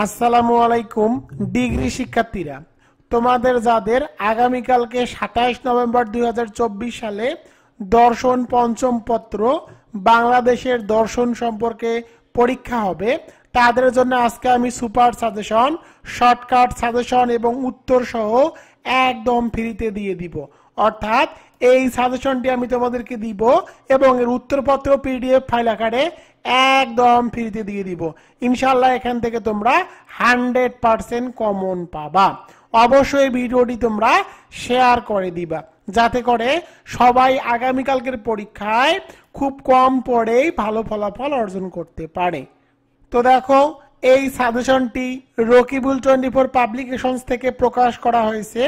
আসসালামু আলাইকুম ডিগ্রি শিক্ষার্থীরা, তোমাদের যাদের আগামীকালকে 27 নভেম্বর 2024 সালে দর্শন পঞ্চম পত্র বাংলাদেশের দর্শন সম্পর্কে পরীক্ষা হবে, তাদের জন্য আজকে আমি সুপার সাজেশন, শর্টকাট সাজেশন এবং উত্তর সহ একদম ফ্রিতে দিয়ে দিব। অর্থাৎ এই সাজেশনটি আমি তোমাদেরকে দিব এবং এর উত্তরপত্র পিডিএফ ফাইল আকারে একদম ফ্রিতে দিয়ে দিব। ইনশাআল্লাহ এখান থেকে তোমরা 100% কমন পাবা। অবশ্যই ভিডিওটি তোমরা শেয়ার করে দিবা, যাতে করে সবাই আগামীকালকের পরীক্ষায় খুব কম পড়েই ভালো ফলাফল অর্জন করতে পারে। তো দেখো, এই সাজেশনটি রকিবুল 24 পাবলিকেশনস থেকে প্রকাশ করা হয়েছে।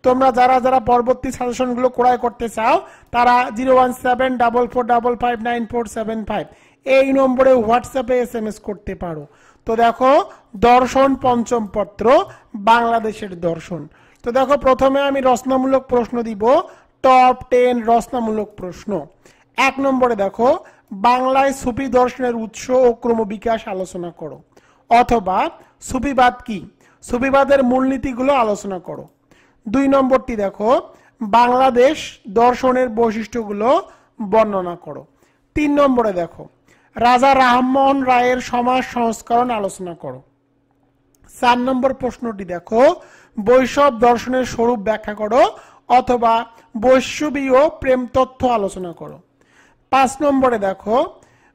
তোমরা যারা যারা পরবর্তী সাজেশনগুলো ক্রয় করতে চাও তারা 01744559475 এই নম্বরে হোয়াটসঅ্যাপে SMS করতে পারো। তো দেখো, দর্শন পঞ্চম পত্র বাংলাদেশের দর্শন। তো দেখো, প্রথমে আমি রচনামূলক প্রশ্ন দিব, টপ 10 রচনামূলক প্রশ্ন। 1 নম্বরে দেখো, বাংলায় সুফি দর্শনের উৎস ও ক্রমবিকাশ আলোচনা করো, অথবা সুফিবাদ কি, সুফিবাদের মূলনীতিগুলো আলোচনা করো। 2 নম্বরটি দেখো, বাংলাদেশ দর্শনের বৈশিষ্ট্যগুলো বর্ণনা করো। 3 নম্বরে দেখো, রাজা রামমোহন রায়ের সমাজ সংস্করণ আলোচনা করো। 4 নম্বর প্রশ্নটি দেখো, বৈষ্ণব দর্শনের স্বরূপ ব্যাখ্যা করো, অথবা বৈষ্ণবীয় প্রেম তত্ত্ব আলোচনা করো। 5 নম্বরে দেখো,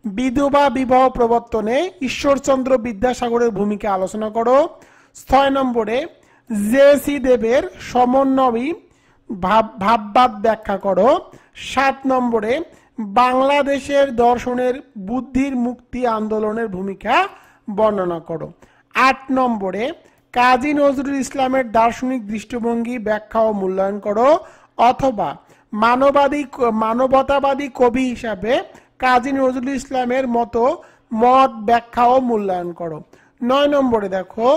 বিধবা বিবাহ প্রবর্তনে ঈশ্বরচন্দ্র বিদ্যাসাগরের ভূমিকা আলোচনা করো। 6 নম্বরে জে.সি. দেবের সমন্বয়ী ভাববাদ ব্যাখ্যা করো। 7 নম্বরে বাংলাদেশের দর্শনের বুদ্ধির মুক্তি আন্দোলনের ভূমিকা বর্ণনা করো। 8 নম্বরে কাজী নজরুল ইসলামের দার্শনিক দৃষ্টিভঙ্গি ব্যাখ্যা ও মূল্যায়ন করো, অথবা মানবতাবাদী কবি হিসাবে কাজী নজরুল ইসলামের মত ব্যাখ্যা ও মূল্যায়ন করো। 9 নম্বরে দেখো,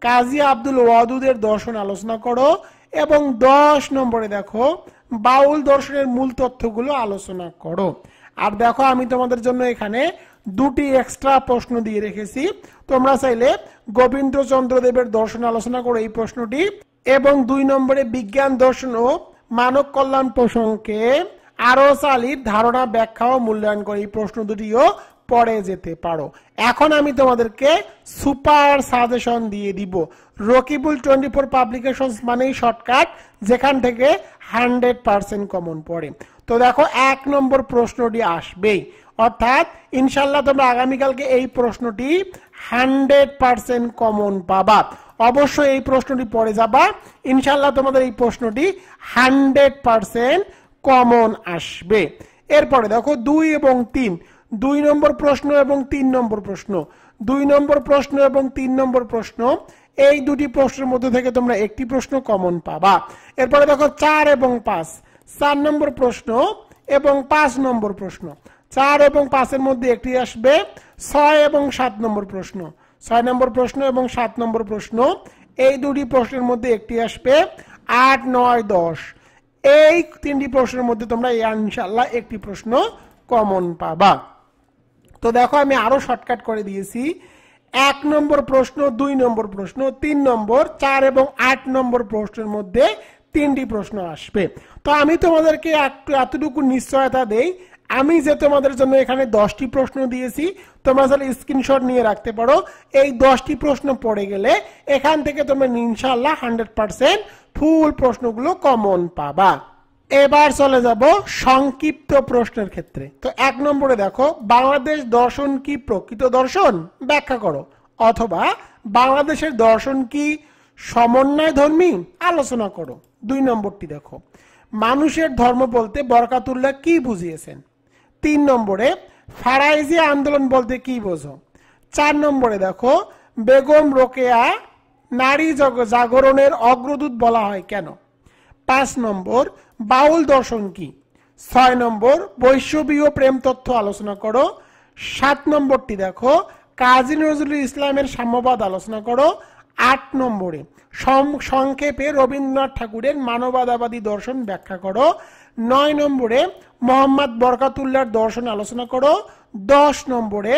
কাজী আব্দুল ওয়াদুদের দর্শন আলোচনা করো। এবং 10 নম্বরে দেখো, বাউল দর্শনের মূল তথ্যগুলো আলোচনা করো। আর দেখো, আমি তোমাদের জন্য এখানে 2টি এক্সট্রা প্রশ্ন দিয়ে রেখেছি। তোমরা চাইলে গোবিন্দচন্দ্র দেবের দর্শন আলোচনা করো এই প্রশ্নটি, এবং 2 নম্বরে বিজ্ঞান দর্শন ও মানব কল্যাণ প্রসঙ্গে আরস আলীর ধারণা ব্যাখ্যা ও মূল্যায়ন করে এই প্রশ্ন দুটিও পড়ে যেতে পারো। এখন আমি তোমাদেরকে সুপার সাজেশন দিয়ে দিব। রকিবুল 24 পাবলিকেশনস মানেই শর্টকাট, যেখান থেকে 100% কমন পড়ে। তো দেখো, 1 নম্বর প্রশ্নটি আসবেই, অর্থাৎ ইনশাল্লাহ তোমরা আগামীকালকে এই প্রশ্নটি 100% কমন পাবা। অবশ্যই এই প্রশ্নটি পড়ে যাবা, ইনশাল্লাহ তোমাদের এই প্রশ্নটি 100% কমন আসবে। এরপরে দেখো, 2 এবং 3, 2 নম্বর প্রশ্ন এবং 3 নম্বর প্রশ্ন, 2 নম্বর প্রশ্ন এবং 3 নম্বর প্রশ্ন, এই দুটি প্রশ্নের মধ্যে থেকে তোমরা একটি প্রশ্ন কমন পাবা। এরপরে দেখো, 4 এবং 5, 4 নম্বর প্রশ্ন এবং 5 নম্বর প্রশ্ন, 4 এবং 5 এর মধ্যে একটি আসবে। 6 এবং 7 নম্বর প্রশ্ন, 6 নম্বর প্রশ্ন এবং 7 নম্বর প্রশ্ন, এই দুটি প্রশ্নের মধ্যে একটি আসবে। 8, 9, 10 এই 3টি প্রশ্নের মধ্যে তোমরা ইনশাআল্লাহ একটি প্রশ্ন কমন পাবা। তো দেখো, আমি আরো শর্টকাট করে দিয়েছি। 1 নম্বর প্রশ্ন, 2 নম্বর প্রশ্ন, 3 নম্বর, 4 এবং 8 নম্বর প্রশ্নের মধ্যে 3টি প্রশ্ন আসবে। তো আমি তোমাদেরকে এতটুকু নিশ্চয়তা দেই, আমি যে তোমাদের জন্য এখানে 10টি প্রশ্ন দিয়েছি, তোমরা যারা স্ক্রিনশট নিয়ে রাখতে পারো। এই 10টি প্রশ্ন পড়ে গেলে এখান থেকে তোমরা ইনশাআল্লাহ 100% ফুল প্রশ্নগুলো কমন পাবা। এবার চলে যাব সংক্ষিপ্ত প্রশ্নের ক্ষেত্রে। তো 1 নম্বরে দেখো, বাংলাদেশ দর্শন কি প্রকৃত দর্শন ব্যাখ্যা করো, অথবা বাংলাদেশের দর্শন কি সমন্বয় ধর্মী আলোচনা করো। 2 নম্বরটি দেখো, মানুষের ধর্ম বলতে বরকাতুল্লাহ কি বুঝিয়েছেন। 3 নম্বরে ফারাইজি আন্দোলন বলতে কি বোঝো। 4 নম্বরে দেখো, বেগম রোকেয়া নারী জাগরণের অগ্রদূত বলা হয় কেন। 5 নম্বর, বাউল দর্শন কি। 6 নম্বর, বৈষ্ণবীয় প্রেম তত্ত্ব আলোচনা করো। 7 নম্বরটি দেখো, কাজী নজরুল ইসলামের সাম্যবাদ আলোচনা করো। 8 নম্বরে সংক্ষেপে রবীন্দ্রনাথ ঠাকুরের মানবতাবাদী দর্শন ব্যাখ্যা করো। 9 নম্বরে মোহাম্মদ বরকাতুল্লাহর দর্শন আলোচনা করো। 10 নম্বরে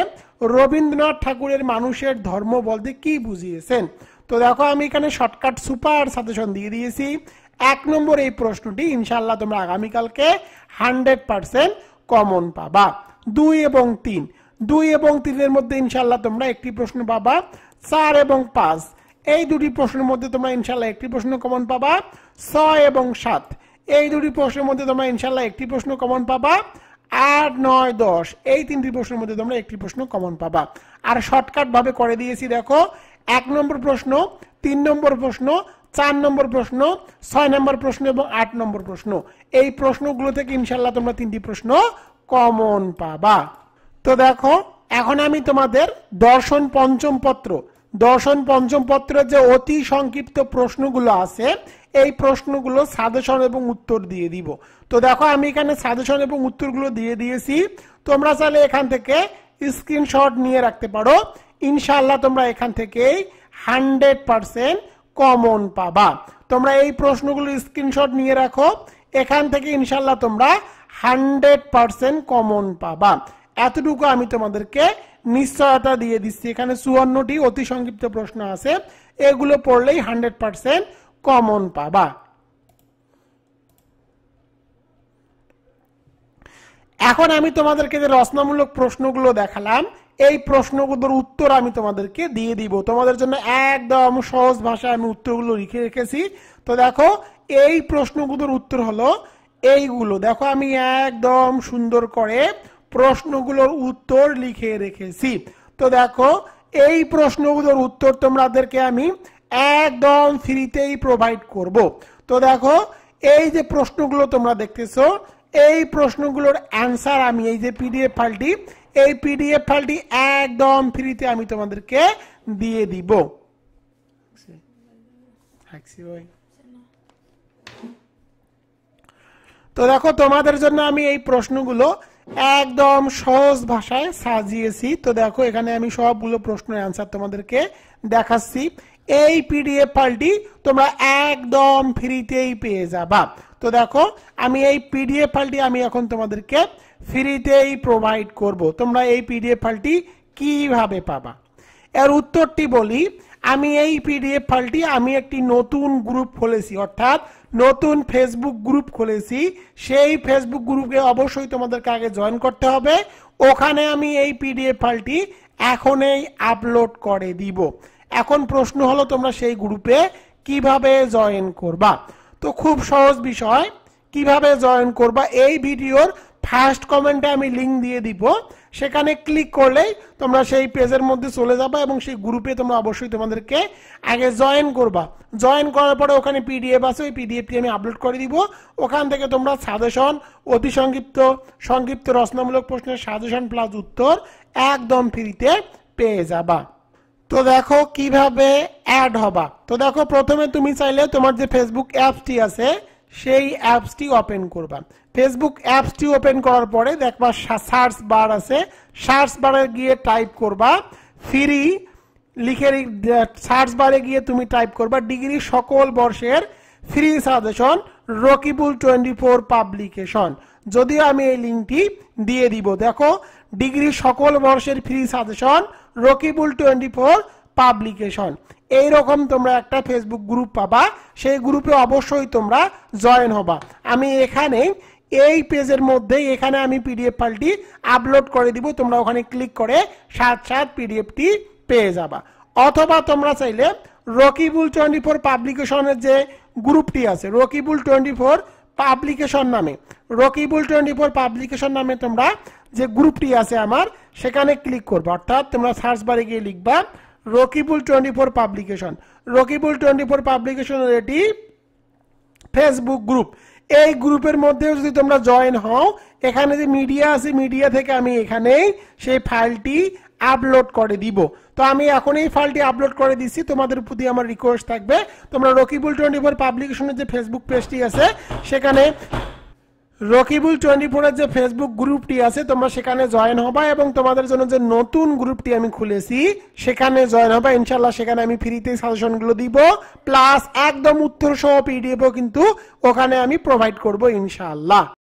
রবীন্দ্রনাথ ঠাকুরের মানুষের ধর্ম বলতে কি বুঝিয়েছেন। তো দেখো আমি এখানে শর্টকাট সুপার সাজেশন দিয়ে দিয়েছি। 1 নম্বর এই প্রশ্নটি ইনশাআল্লাহ তোমরা আগামীকালকে 100% কমন পাবা। 2 এবং 3, 2 এবং 3 এর মধ্যে ইনশাআল্লাহ তোমরা একটি প্রশ্ন পাবা। 4 এবং 5 এই দুটি প্রশ্নের মধ্যে তোমরা ইনশাআল্লাহ একটি প্রশ্ন কমন পাবা। 6 এবং 7 এই দুটি প্রশ্নের মধ্যে তোমরা ইনশাআল্লাহ একটি প্রশ্ন কমন পাবা। 8, 9, 10 এই তিনটি প্রশ্নের মধ্যে তোমরা একটি প্রশ্ন কমন পাবা। আর শর্টকাট ভাবে করে দিয়েছি দেখো, 1 নম্বর প্রশ্ন, 3 নম্বর প্রশ্ন, 4 নম্বর প্রশ্ন, 6 নম্বর প্রশ্ন এবং 8 নম্বর প্রশ্ন, এই প্রশ্নগুলো থেকে ইনশাআল্লাহ তোমরা 3টি প্রশ্ন কমন পাবা। তো দেখো এখন আমি তোমাদের দর্শন পঞ্চম পত্রের যে অতি সংক্ষিপ্ত প্রশ্নগুলো আছে এই প্রশ্নগুলো সাজেশন এবং উত্তর দিয়ে দিব। তো দেখো আমি এখানে সাজেশন এবং উত্তরগুলো দিয়ে দিয়েছি, তোমরা চাইলে এখান থেকে স্ক্রিনশট নিয়ে রাখতে পারো। ইনশাআল্লাহ তোমরা এখান থেকেই 100% কমন পাবা। তোমরা এই প্রশ্নগুলো স্ক্রিনশট নিয়ে রাখো, এখান থেকে ইনশাআল্লাহ তোমরা 100% কমন পাবা। এতটুকু আমি তোমাদেরকে নিশ্চয়তা দিয়ে দিচ্ছি। এখানে 54টি অতি সংক্ষিপ্ত প্রশ্ন আছে, এগুলো পড়লেই 100% কমন পাবা। এখন আমি তোমাদেরকে যে রচনামূলক প্রশ্নগুলো দেখালাম এই প্রশ্নগুলোর উত্তর আমি তোমাদেরকে দিয়ে দিব। তোমাদের জন্য একদম সহজ ভাষায় আমি উত্তরগুলো লিখে রেখেছি। তো দেখো এই প্রশ্নগুলোর উত্তর হলো এইগুলো। দেখো আমি একদম সুন্দর করে প্রশ্নগুলোর উত্তর লিখে রেখেছি। তো দেখো এই প্রশ্নগুলোর উত্তর তোমাদেরকে আমি একদম ফ্রিতেই প্রোভাইড করব। তো দেখো এই যে প্রশ্নগুলো তোমরা দেখতেছো এই প্রশ্নগুলোর অ্যান্সার আমি এই যে পিডিএফ ফাইলটি, এই পিডিএফ ফাইলটি একদম ফ্রিতে আমি তোমাদেরকে দিয়ে দিব। তো দেখো তোমাদের জন্য আমি এই প্রশ্নগুলো একদম সহজ ভাষায় সাজিয়েছি। তো দেখো এখানে আমি সবগুলো প্রশ্নের অ্যান্সার তোমাদেরকে দেখাচ্ছি। এই পিডিএফ ফাইলটি তোমরা একদম ফ্রিতেই পেয়ে যাবা। তো দেখো আমি এই পিডিএফ ফাইলটি আমি এখন তোমাদেরকে ফ্রিতেই প্রোভাইড করব। তোমরা এই পিডিএফ ফাইলটি কিভাবে পাবা এর উত্তরটি বলি। আমি এই পিডিএফ ফাইলটি আমি একটি নতুন গ্রুপ খুলেছি, অর্থাৎ নতুন ফেসবুক গ্রুপ খুলেছি। সেই ফেসবুক গ্রুপে অবশ্যই তোমাদেরকে আগে জয়েন করতে হবে। ওখানে আমি এই পিডিএফ ফাইলটি এখনই আপলোড করে দিব। এখন প্রশ্ন হলো তোমরা সেই গ্রুপে কিভাবে জয়েন করবা। তো খুব সহজ বিষয়, কিভাবে জয়েন করবা এই ভিডিওর ফার্স্ট কমেন্টে আমি লিংক দিয়ে দিব, সেখানে ক্লিক করলেই তোমরা সেই পেজের মধ্যে চলে যাবে এবং সেই গ্রুপে তোমরা অবশ্যই তোমাদেরকে আগে জয়েন করবা। জয়েন করার পরে ওখানে পিডিএফ আছে, ওই পিডিএফটি আমি আপলোড করে দিব। ওখান থেকে তোমরা সাজেশন, অতি সংক্ষিপ্ত রচনামূলক প্রশ্নের সাজেশন প্লাস উত্তর একদম ফ্রিতে পেয়ে যাবা। তো দেখো কিভাবে অ্যাড হবা। তো দেখো প্রথমে তুমি চাইলে তোমার যে ফেসবুক অ্যাপসটি আছে সেই অ্যাপসটি ওপেন করবা। ফেসবুক অ্যাপসটি ওপেন করার পরে দেখবা সার্চ বার আছে, সার্চ বারে গিয়ে টাইপ করবা ফ্রি, লিখে সার্চ বারে গিয়ে তুমি টাইপ করবা ডিগ্রি সকল বর্ষের ফ্রি সাজেশন রকিবুল 24 পাবলিকেশন। যদিও আমি এই লিঙ্কটি দিয়ে দিব। দেখো ডিগ্রি সকল বর্ষের ফ্রি সাজেশন রকিবুল 24 পাবলিকেশন, এইরকম তোমরা একটা ফেসবুক গ্রুপ পাবা। সেই গ্রুপে অবশ্যই তোমরা জয়েন হবা। আমি এখানে এই পেজের মধ্যে এখানে আমি পিডিএফ ফাইলটি আপলোড করে দিব, তোমরা ওখানে ক্লিক করে সাথে পিডিএফটি পেয়ে যাবা। অথবা তোমরা চাইলে রকিবুল 24 পাবলিকেশনের যে গ্রুপটি আছে রকিবুল 24 পাবলিকেশন নামে, রকিবুল 24 পাবলিকেশন নামে তোমরা যে গ্রুপটি আছে আমার সেখানে ক্লিক করবে। অর্থাৎ তোমরা সার্চ বারে গিয়ে লিখবা রকিবুল 24 পাবলিকেশন। রকিবুল 24 পাবলিকেশনের এটি ফেসবুক গ্রুপ। এই গ্রুপের মধ্যে যদি তোমরা জয়েন হও, এখানে যে মিডিয়া আছে মিডিয়া থেকে আমি এখানেই সেই ফাইলটি আপলোড করে দিব। তো আমি এখন এই ফাইলটি আপলোড করে দিচ্ছি। তোমাদের প্রতি আমার রিকোয়েস্ট থাকবে তোমরা রকিবুল 24 পাবলিকেশনের যে ফেসবুক পেজটি আছে সেখানে রকিবুল 24 এর যে ফেসবুক গ্রুপটি আছে তোমরা সেখানে জয়েন হবা এবং তোমাদের জন্য যে নতুন গ্রুপটি আমি খুলেছি সেখানে জয়েন হবা। ইনশাআল্লাহ সেখানে আমি ফ্রিতে সাজেশনগুলো দিব, প্লাস একদম উত্তর সহ পিডিএফও কিন্তু ওখানে আমি প্রোভাইড করব ইনশাআল্লাহ।